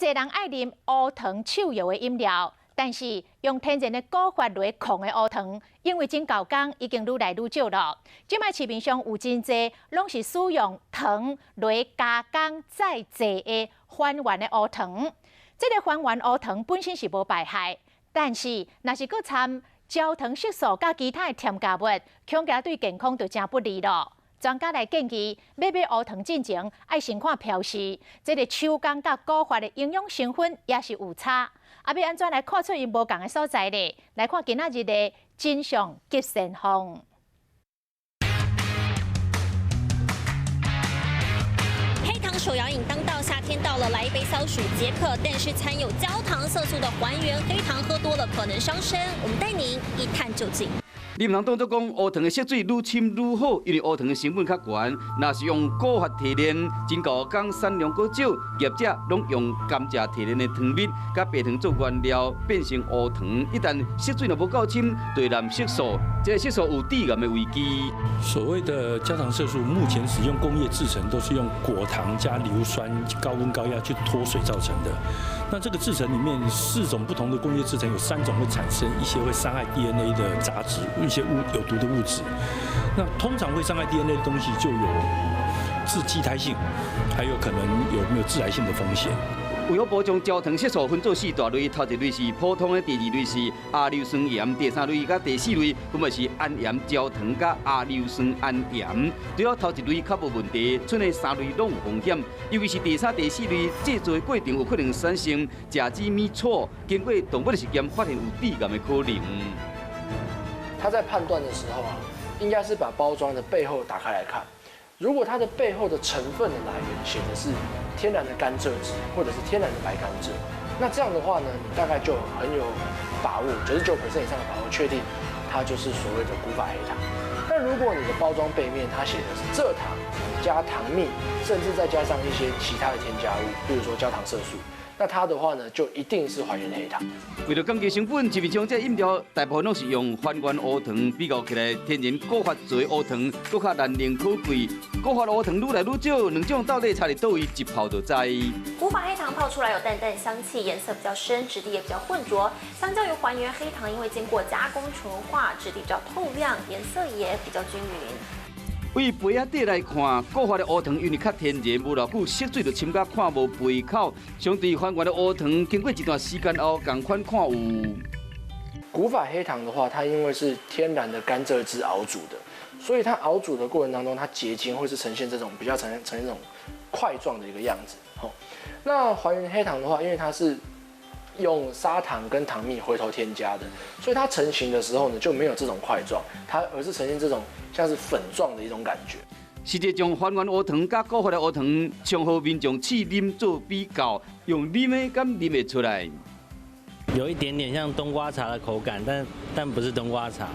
侪人爱啉乌糖手摇的饮料，但是用天然的古法来控的乌糖，因为真高工已经愈来愈少了。即卖市面上有真侪拢是使用糖来加工再制的还原的乌糖。这个还原乌糖本身是无败害，但是若是搁掺焦糖色素甲其他的添加物，恐惊对健康就真不利咯。专家来建议，要买乌糖进前，爱先看标示，这个手工甲古法的营养成分也是有差。啊，要安怎来看出因无共的所在呢？来看今仔日的真相急先锋。黑糖手摇饮当道，夏天到了，来一杯消暑解渴。但是掺有焦糖色素的还原黑糖喝多了可能伤身，我们带您一探究竟。你唔通当作讲乌糖的色水愈深愈好，因为乌糖的成本较悬。若是用古法提炼，真高工产量过少，业者拢用甘蔗提炼的糖蜜甲白糖做原料，变成乌糖。一旦色水若无够深，就染色素，这个色素有致癌的危机。所谓的焦糖色素，目前使用工业制成都是用果糖加硫酸、高温高压去脱水造成的。那这个制成里面4种不同的工业制成，有3种会产生一些会伤害 DNA 的杂质，一些有毒的物质。那通常会伤害 DNA 的东西就有致畸胎性，还有可能有没有致癌性的风险。为了保障焦糖色素分做4大类，头一类是普通的，第2类是亚硫酸盐，第3类甲第4类分别是氨盐焦糖甲亚硫酸氨盐。除了头一类较无问题，剩的3类拢有风险，尤其是第3、第4类制作的过程有可能产生甲基米错，经过动物的实验发现有致癌的可能。他在判断的时候啊，应该是把包装的背后打开来看。如果它的背后的成分的来源写的是天然的甘蔗汁或者是天然的白甘蔗，那这样的话呢，你大概就很有把握，99% 以上的把握，确定它就是所谓的古法黑糖。但如果你的包装背面它写的是蔗糖加糖蜜，甚至再加上一些其他的添加物，比如说焦糖色素，那它的话呢，就一定是还原黑糖。为了降低成本，市面上这饮料大部分拢是用还原乌糖，比较起来，天然古法做的乌糖更较难能可贵。古法的乌糖愈来愈少，两种到底差伫倒位，一泡就知。古法黑糖泡出来有淡淡香气，颜色比较深，质地也比较浑浊。相较于还原黑糖，因为经过加工纯化，质地比较透亮，颜色也比较均匀。为杯仔底来看，古法的乌糖因为较天然，无偌久色水就深甲看无杯口。相对还原的乌糖，经过一段时间后，同款看有。古法黑糖的话，它因为是天然的甘蔗汁熬煮的，所以它熬煮的过程当中，它结晶会是呈现这种比较呈现这种块状的一个样子。那还原黑糖的话，因为它是用砂糖跟糖蜜回头添加的，所以它成型的时候呢，就没有这种块状，而是呈现这种像是粉状的一种感觉。实际将还原乌糖甲古法的乌糖，将和民众试啉做比较，用啉的敢啉会出来？有一点点像冬瓜茶的口感，但不是冬瓜茶。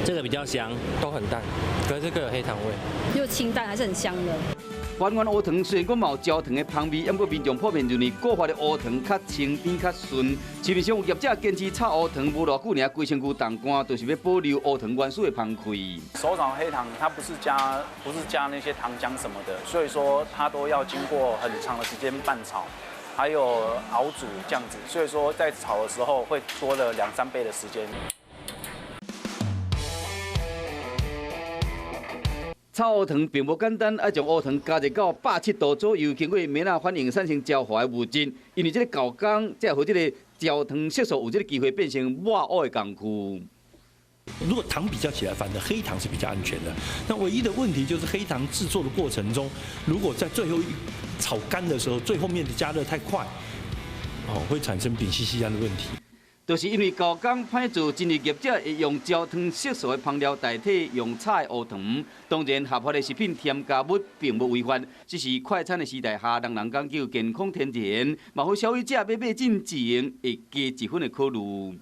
这个比较香，都很淡，可是这个有黑糖味，又清淡还是很香的。还原乌糖虽然讲有焦糖的香味，不过民众普遍认为古法的乌糖较清甜较顺。市面上有业者坚持炒乌糖无偌久，规身躯冻干，就是要保留乌糖原始的香气。手掌黑糖它不是加那些糖浆什么的，所以说它都要经过很长的时间拌炒，还有熬煮这样子，所以说在炒的时候会多了2、3倍的时间。炒乌糖并无简单，要将乌糖加热到170度左右，经过免啊反应产生焦化的物质。因为这个高工，才和这个焦糖色素有这个机会变成抹乌的工具。如果糖比较起来，反正黑糖是比较安全的。那唯一的问题就是黑糖制作的过程中，如果在最后炒干的时候，最后面的加热太快，会产生丙烯酰胺的问题。就是因为高工歹做，真业者会用焦糖色素的香料代替用炒的乌糖。当然，合法的食品添加物并无违法，只是快餐的时代下，人人讲究健康天然，嘛好消费者要买进前会加1分的考虑。